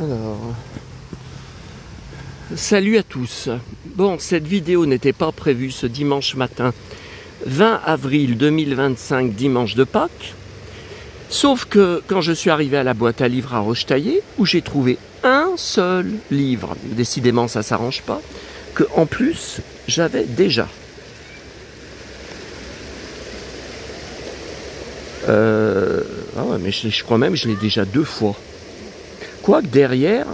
Alors, salut à tous. Bon, cette vidéo n'était pas prévue ce dimanche matin, 20 avril 2025, dimanche de Pâques. Sauf que quand je suis arrivé à la boîte à livres à Rochetaillé, où j'ai trouvé un seul livre, décidément ça s'arrange pas, que en plus j'avais déjà. Ah ouais, mais je crois même que je l'ai déjà 2 fois. Quoique derrière,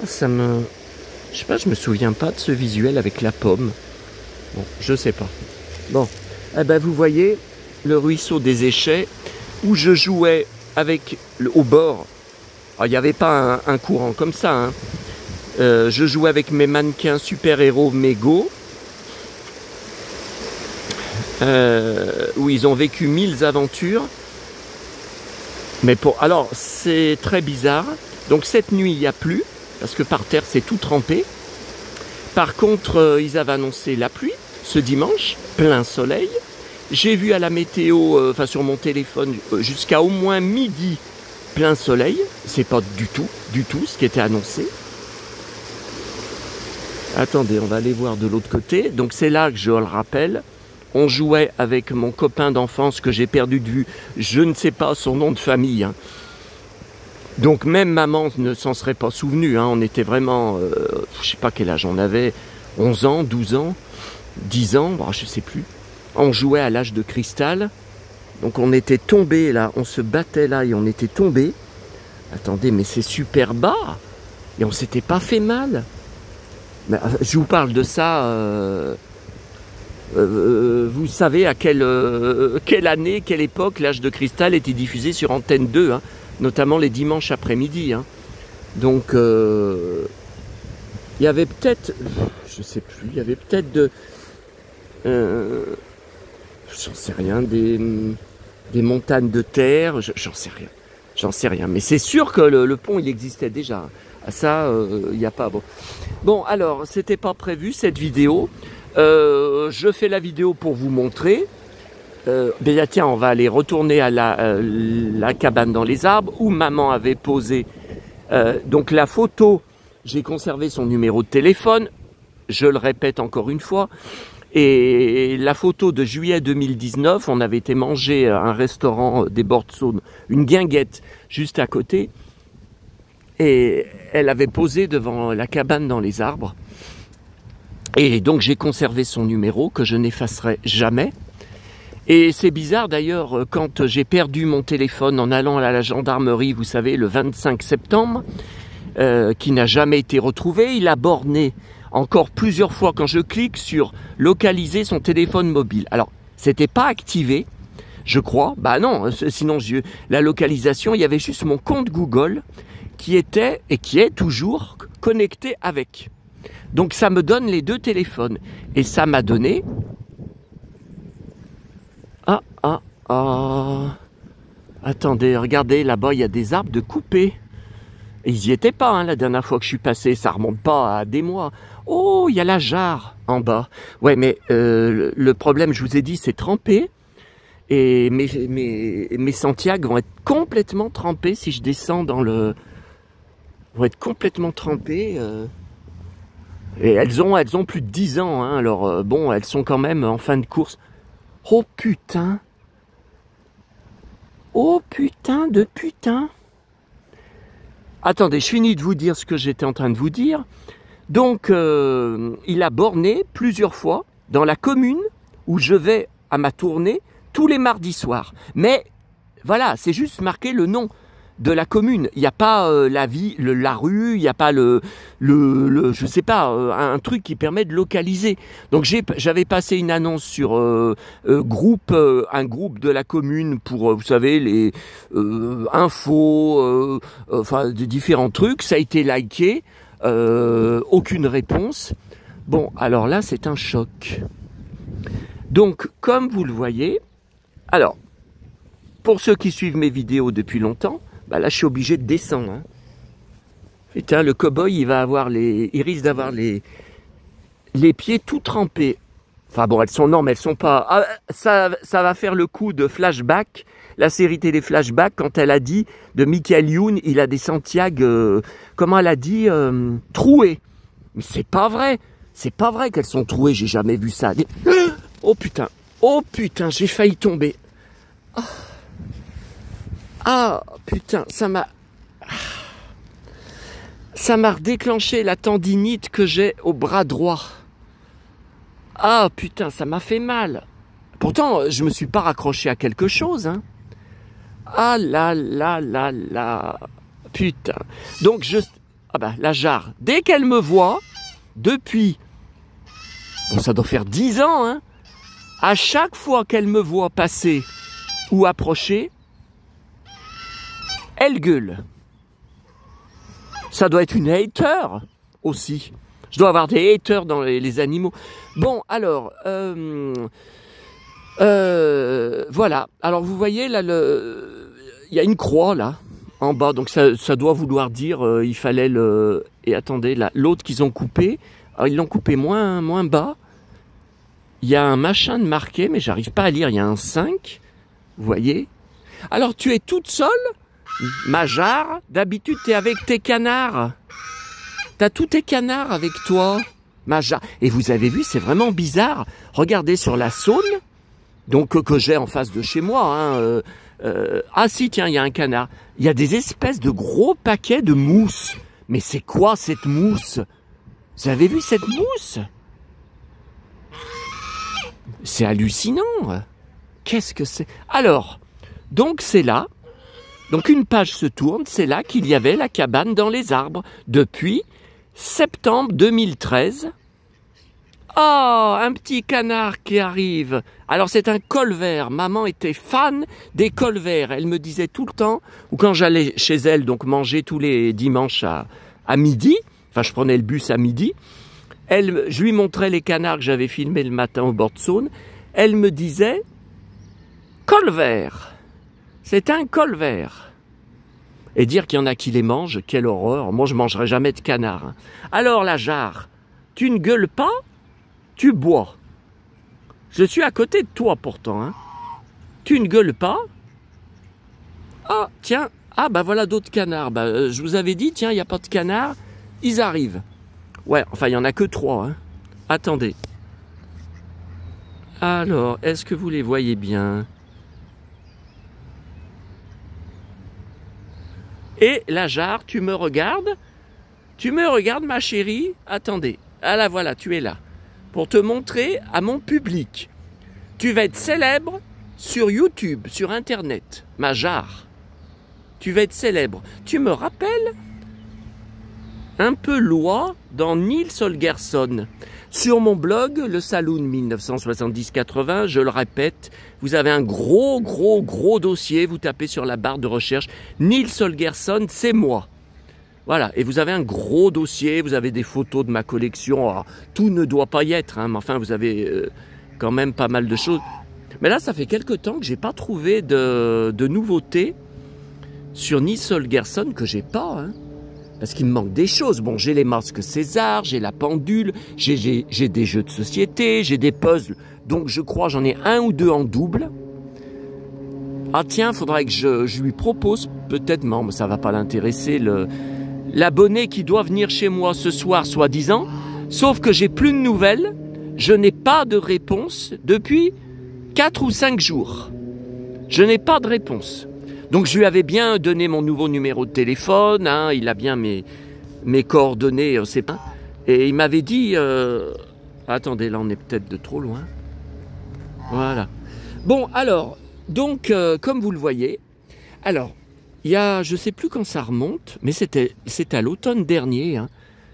ça me... Je sais pas, je me souviens pas de ce visuel avec la pomme. Bon, je sais pas. Bon, eh ben vous voyez le ruisseau des Échets où je jouais avec au bord. Alors, il n'y avait pas un courant comme ça. Hein. Je jouais avec mes mannequins super-héros Mego. Où ils ont vécu 1000 aventures. Mais alors, c'est très bizarre. Donc cette nuit, il n'y a plu, parce que par terre, c'est tout trempé. Par contre, ils avaient annoncé la pluie, ce dimanche, plein soleil. J'ai vu à la météo, sur mon téléphone, jusqu'à au moins midi, plein soleil. C'est pas du tout ce qui était annoncé. Attendez, on va aller voir de l'autre côté. Donc c'est là que je le rappelle. On jouait avec mon copain d'enfance que j'ai perdu de vue. Je ne sais pas son nom de famille. Hein. Donc même maman ne s'en serait pas souvenue. Hein. On était vraiment, je sais pas quel âge on avait, 11 ans, 12 ans, 10 ans, bon, je sais plus. On jouait à l'âge de cristal. Donc on était tombés là, on se battait là et on était tombés. Attendez, mais c'est super bas. Et on s'était pas fait mal. Mais, je vous parle de ça... vous savez à quelle année, quelle époque l'âge de cristal était diffusé sur Antenne 2, hein, notamment les dimanches après-midi. Hein. Donc, il y avait peut-être, je sais plus, il y avait peut-être j'en sais rien, des montagnes de terre, j'en sais rien. Mais c'est sûr que le pont, il existait déjà. À ça, il n'y a pas... Bon, alors, c'était pas prévu cette vidéo. Je fais la vidéo pour vous montrer. Ben tiens, on va aller retourner à la cabane dans les arbres où maman avait posé. Donc la photo, j'ai conservé son numéro de téléphone. Je le répète encore une fois. Et la photo de juillet 2019, on avait été manger à un restaurant des bords de Saône, une guinguette juste à côté. Et elle avait posé devant la cabane dans les arbres. Et donc j'ai conservé son numéro que je n'effacerai jamais. Et c'est bizarre d'ailleurs, quand j'ai perdu mon téléphone en allant à la gendarmerie, vous savez, le 25 septembre, qui n'a jamais été retrouvé, il a borné encore plusieurs fois quand je clique sur localiser son téléphone mobile. Alors, c'était pas activé, je crois. Bah non, sinon la localisation, il y avait juste mon compte Google qui était et qui est toujours connecté avec. Donc ça me donne les 2 téléphones. Et ça m'a donné... Attendez, regardez, là-bas, il y a des arbres de coupés. Et ils y étaient pas, hein, la dernière fois que je suis passé. Ça remonte pas à des mois. Oh, il y a la jarre en bas. Ouais, mais le problème, je vous ai dit, c'est trempé. Et mes Santiago vont être complètement trempés si je descends dans le... Vont être complètement trempés... Et elles ont plus de 10 ans, hein, alors bon, elles sont quand même en fin de course. Oh putain! Oh putain de putain! Attendez, je finis de vous dire ce que j'étais en train de vous dire. Donc, il a borné plusieurs fois dans la commune où je vais à ma tournée tous les mardis soirs. Mais voilà, c'est juste marqué le nom de la commune. Il n'y a pas la rue, il n'y a pas je sais pas, un truc qui permet de localiser. Donc j'avais passé une annonce sur un groupe de la commune pour, vous savez, les infos, enfin de différents trucs. Ça a été liké, aucune réponse. Bon, alors là, c'est un choc. Donc, comme vous le voyez, alors, pour ceux qui suivent mes vidéos depuis longtemps, bah là, je suis obligé de descendre. Hein. Putain, le cow-boy, il risque d'avoir les pieds tout trempés. Enfin bon, elles sont, non, mais elles sont pas... Ah, ça va faire le coup de Flashback, la série télé Flashback, quand elle a dit de Michael Youn, il a des Santiago, comment elle a dit, troués. Mais c'est pas vrai qu'elles sont trouées, j'ai jamais vu ça. Oh putain, j'ai failli tomber. Oh. Ah putain, ça m'a redéclenché la tendinite que j'ai au bras droit. Ah putain, ça m'a fait mal. Pourtant, je me suis pas raccroché à quelque chose, hein. Ah là là là là. Putain. Donc ah bah la jarre, dès qu'elle me voit, depuis, bon ça doit faire 10 ans, hein, à chaque fois qu'elle me voit passer ou approcher, elle gueule. Ça doit être une hater aussi. Je dois avoir des haters dans les animaux. Bon, alors, voilà. Alors, vous voyez, là, il y a une croix, là, en bas. Donc, ça doit vouloir dire, il fallait le... Et attendez, là, l'autre qu'ils ont coupé, alors, ils l'ont coupé moins bas. Il y a un machin de marqué, mais j'arrive pas à lire. Il y a un 5, vous voyez. Alors, tu es toute seule, ma jarre. D'habitude, tu es avec tes canards. T'as tous tes canards avec toi, ma jarre. Et vous avez vu, c'est vraiment bizarre. Regardez sur la Saône, donc que j'ai en face de chez moi. Hein, ah si, tiens, il y a un canard. Il y a des espèces de gros paquets de mousse. Mais c'est quoi cette mousse? Vous avez vu cette mousse? C'est hallucinant. Qu'est-ce que c'est? Alors, donc c'est là. Donc une page se tourne, c'est là qu'il y avait la cabane dans les arbres depuis septembre 2013. Oh, un petit canard qui arrive. Alors c'est un colvert. Maman était fan des colverts. Elle me disait tout le temps, ou quand j'allais chez elle, donc manger tous les dimanches à midi, enfin je prenais le bus à midi, je lui montrais les canards que j'avais filmés le matin au bord de Saône. Elle me disait, colvert, c'est un colvert. Et dire qu'il y en a qui les mangent, quelle horreur. Moi, je ne mangerai jamais de canard. Hein. Alors, la jarre, tu ne gueules pas, tu bois. Je suis à côté de toi, pourtant. Hein. Tu ne gueules pas. Ah, tiens. Ah, bah voilà d'autres canards. Bah, je vous avais dit, tiens, il n'y a pas de canards. Ils arrivent. Ouais, enfin, il n'y en a que 3. Hein. Attendez. Alors, est-ce que vous les voyez bien ? Et la jarre, tu me regardes, ma chérie. Attendez, ah là voilà, tu es là. Pour te montrer à mon public. Tu vas être célèbre sur YouTube, sur Internet, ma jarre. Tu vas être célèbre. Tu me rappelles un peu Loi dans Nils Holgersson. Sur mon blog, le Saloon 1970-80, je le répète, vous avez un gros dossier, vous tapez sur la barre de recherche, Nils Holgersson, c'est moi. Voilà, et vous avez un gros dossier, vous avez des photos de ma collection, alors, tout ne doit pas y être, hein, mais enfin vous avez quand même pas mal de choses. Mais là, ça fait quelque temps que j'ai pas trouvé de nouveautés sur Nils Holgersson que j'ai pas, hein. Parce qu'il me manque des choses. Bon, j'ai les masques César, j'ai la pendule, j'ai des jeux de société, j'ai des puzzles. Donc, je crois j'en ai 1 ou 2 en double. Ah tiens, faudrait que je lui propose, peut-être, non, mais ça va pas l'intéresser, l'abonné qui doit venir chez moi ce soir, soi-disant. Sauf que j'ai plus de nouvelles. Je n'ai pas de réponse depuis 4 ou 5 jours. Je n'ai pas de réponse. Donc je lui avais bien donné mon nouveau numéro de téléphone, hein, il a bien mes coordonnées, c'est pas. Et il m'avait dit, attendez, là on est peut-être de trop loin. Voilà. Bon, alors, donc comme vous le voyez, alors il y a, je sais plus quand ça remonte, mais c'était à l'automne dernier, hein,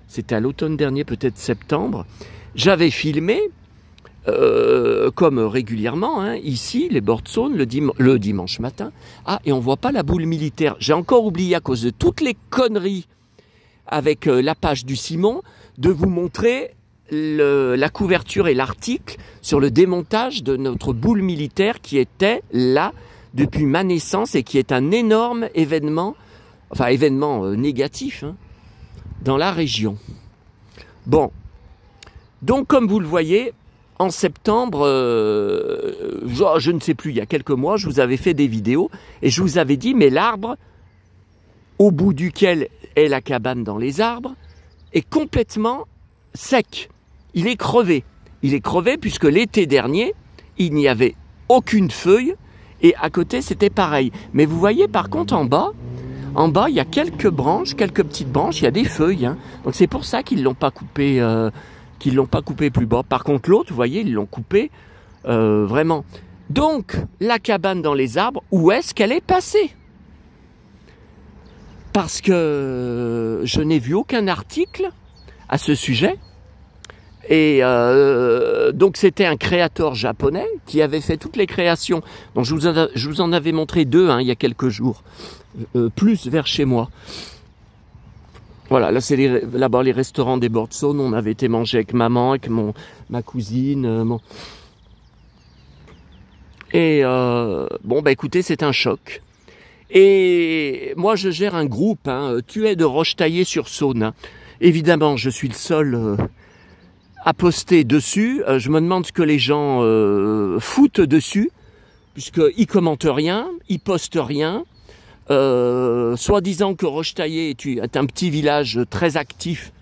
c'était à l'automne dernier, peut-être septembre. J'avais filmé. Comme régulièrement, hein, ici, les bords de Saône, le dimanche matin. Ah, et on voit pas la boule militaire. J'ai encore oublié, à cause de toutes les conneries avec la page du Simon, de vous montrer la couverture et l'article sur le démontage de notre boule militaire qui était là depuis ma naissance et qui est un énorme événement, enfin événement négatif, hein, dans la région. Bon, donc comme vous le voyez, en septembre, je ne sais plus, il y a quelques mois, je vous avais fait des vidéos et je vous avais dit, mais l'arbre au bout duquel est la cabane dans les arbres est complètement sec. Il est crevé. Il est crevé puisque l'été dernier, il n'y avait aucune feuille et à côté, c'était pareil. Mais vous voyez, par contre, en bas, il y a quelques branches, quelques petites branches, il y a des feuilles. Hein. Donc c'est pour ça qu'ils l'ont pas coupé. Qu'ils l'ont pas coupé plus bas. Par contre, l'autre, vous voyez, ils l'ont coupé vraiment. Donc, la cabane dans les arbres, où est-ce qu'elle est passée? Parce que je n'ai vu aucun article à ce sujet. Et donc, c'était un créateur japonais qui avait fait toutes les créations. Donc, je vous en avais montré deux il y a quelques jours, plus vers chez moi. Voilà, là c'est là-bas les restaurants des bords de Saône. On avait été manger avec maman, avec ma cousine. Et bon, bah écoutez, c'est un choc. Et moi, je gère un groupe, Tuet de Rochetaillé-sur-Saône. Évidemment, je suis le seul à poster dessus. Je me demande ce que les gens foutent dessus, puisqu'ils commentent rien, ils postent rien. Soi-disant que Rochetaillé est un petit village très actif,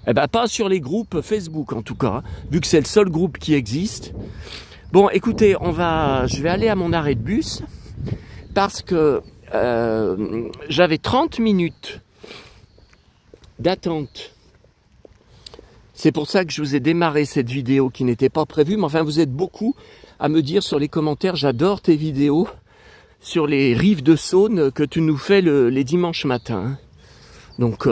eh ben pas sur les groupes Facebook en tout cas, vu que c'est le seul groupe qui existe. Bon, écoutez, je vais aller à mon arrêt de bus parce que j'avais 30 minutes d'attente. C'est pour ça que je vous ai démarré cette vidéo qui n'était pas prévue, mais enfin vous êtes beaucoup à me dire sur les commentaires, j'adore tes vidéos sur les rives de Saône que tu nous fais les dimanches matins. Donc,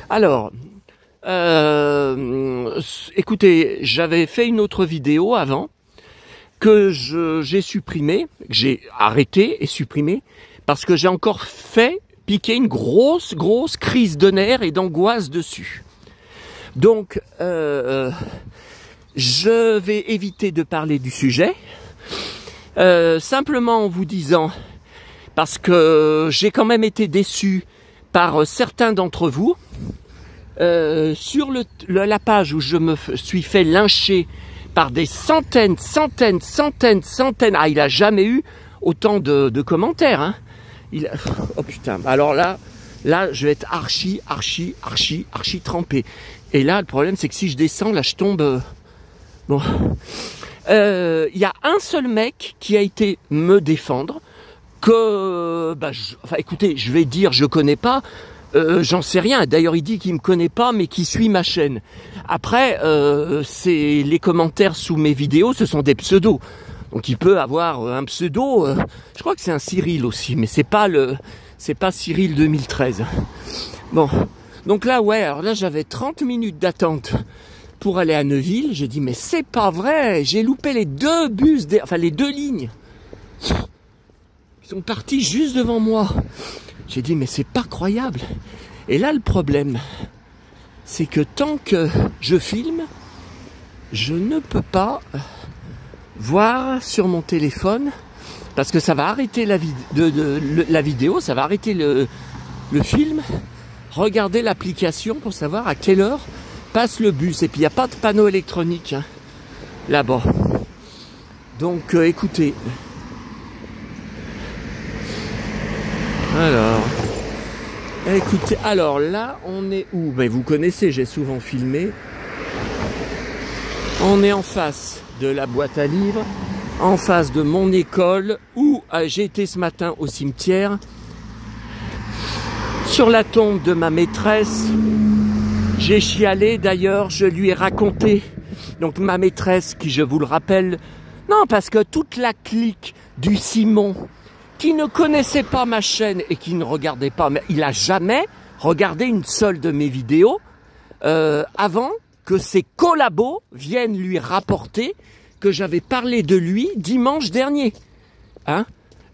alors, écoutez, j'avais fait une autre vidéo avant que j'ai supprimée, que j'ai arrêté et supprimée parce que j'ai encore fait piquer une grosse crise de nerfs et d'angoisse dessus. Donc, je vais éviter de parler du sujet. Simplement en vous disant, parce que j'ai quand même été déçu par certains d'entre vous, sur la page où je me suis fait lyncher par des centaines, il a jamais eu autant de commentaires, hein. Oh putain, alors là, je vais être archi trempé. Et là, le problème, c'est que si je descends, là, je tombe... Bon... Il y a un seul mec qui a été me défendre, que, enfin écoutez, je vais dire, je connais pas, j'en sais rien. D'ailleurs, il dit qu'il me connaît pas, mais qu'il suit ma chaîne. Après, c'est les commentaires sous mes vidéos, ce sont des pseudos. Donc il peut avoir un pseudo, je crois que c'est un Cyril aussi, mais c'est pas Cyril 2013. Bon, donc là, ouais, alors là j'avais 30 minutes d'attente pour aller à Neuville. J'ai dit, mais c'est pas vrai, j'ai loupé les deux bus, enfin les deux lignes. Ils sont partis juste devant moi. J'ai dit, mais c'est pas croyable. Et là, le problème, c'est que tant que je filme, je ne peux pas voir sur mon téléphone, parce que ça va arrêter la vidéo, ça va arrêter le film, regarder l'application pour savoir à quelle heure passe le bus. Et puis il n'y a pas de panneau électronique là-bas. Donc écoutez. Alors, écoutez, alors là on est où? Ben, vous connaissez, j'ai souvent filmé. On est en face de la boîte à livres, en face de mon école, où j'ai été ce matin au cimetière, sur la tombe de ma maîtresse. J'ai chialé, d'ailleurs, je lui ai raconté, donc ma maîtresse, qui, je vous le rappelle, non, parce que toute la clique du Simon, qui ne connaissait pas ma chaîne et qui ne regardait pas, mais il a jamais regardé une seule de mes vidéos, avant que ses collabos viennent lui rapporter que j'avais parlé de lui dimanche dernier. Hein?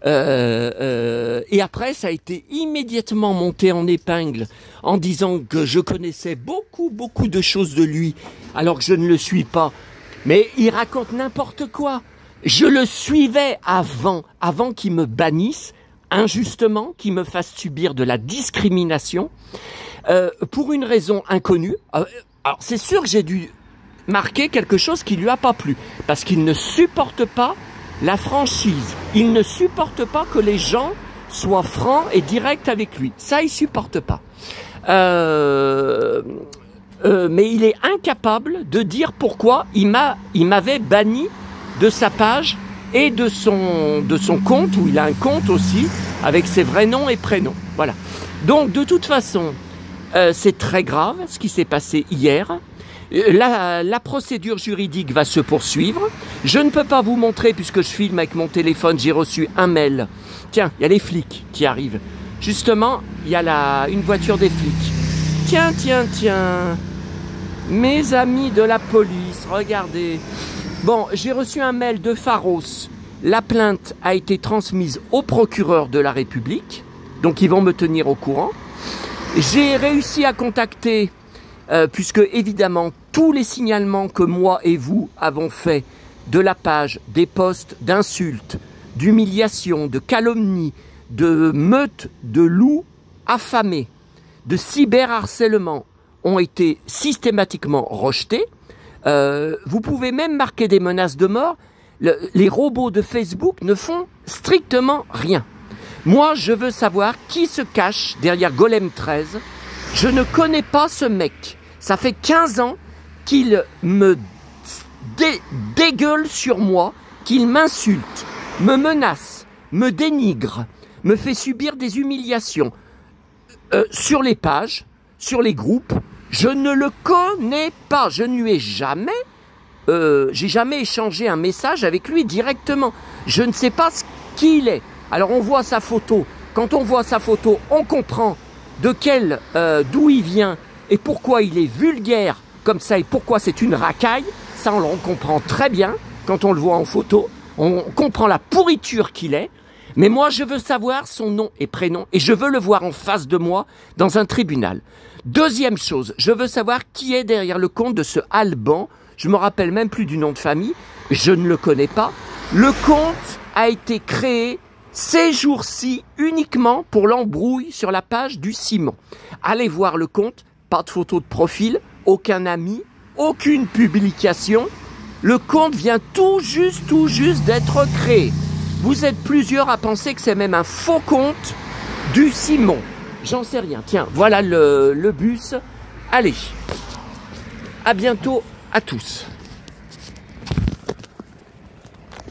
Et après, ça a été immédiatement monté en épingle en disant que je connaissais beaucoup de choses de lui, alors que je ne le suis pas. Mais il raconte n'importe quoi. Je le suivais avant qu'il me bannisse injustement, qu'il me fasse subir de la discrimination, pour une raison inconnue. Alors c'est sûr que j'ai dû marquer quelque chose qui lui a pas plu, parce qu'il ne supporte pas la franchise. Il ne supporte pas que les gens soient francs et directs avec lui. Ça, il supporte pas. Mais il est incapable de dire pourquoi il m'avait banni de sa page et de son compte, où il a un compte aussi, avec ses vrais noms et prénoms. Voilà. Donc, de toute façon, c'est très grave ce qui s'est passé hier. La procédure juridique va se poursuivre. Je ne peux pas vous montrer puisque je filme avec mon téléphone. J'ai reçu un mail. Tiens, il y a les flics qui arrivent. Justement, il y a une voiture des flics. Tiens, tiens, tiens. Mes amis de la police, regardez. Bon, j'ai reçu un mail de Pharos. La plainte a été transmise au procureur de la République. Donc, ils vont me tenir au courant. J'ai réussi à contacter... puisque évidemment tous les signalements que moi et vous avons faits de la page, des posts d'insultes, d'humiliation, de calomnie, de meutes de loups affamés, de cyberharcèlement ont été systématiquement rejetés. Vous pouvez même marquer des menaces de mort. Les robots de Facebook ne font strictement rien. Moi, je veux savoir qui se cache derrière Golem 13. Je ne connais pas ce mec. Ça fait 15 ans qu'il me dégueule sur moi, qu'il m'insulte, me menace, me dénigre, me fait subir des humiliations sur les pages, sur les groupes. Je ne le connais pas. Je ne lui ai jamais... j'ai jamais échangé un message avec lui directement. Je ne sais pas qui il est. Alors on voit sa photo. Quand on voit sa photo, on comprend d'où il vient et pourquoi il est vulgaire comme ça et pourquoi c'est une racaille. Ça, on le comprend très bien quand on le voit en photo. On comprend la pourriture qu'il est. Mais moi, je veux savoir son nom et prénom et je veux le voir en face de moi dans un tribunal. Deuxième chose, je veux savoir qui est derrière le compte de ce Alban. Je me rappelle même plus du nom de famille. Je ne le connais pas. Le compte a été créé ces jours-ci uniquement pour l'embrouille sur la page du Simon. Allez voir le compte, pas de photo de profil, aucun ami, aucune publication. Le compte vient tout juste d'être créé. Vous êtes plusieurs à penser que c'est même un faux compte du Simon. J'en sais rien. Tiens, voilà le bus. Allez, à bientôt à tous.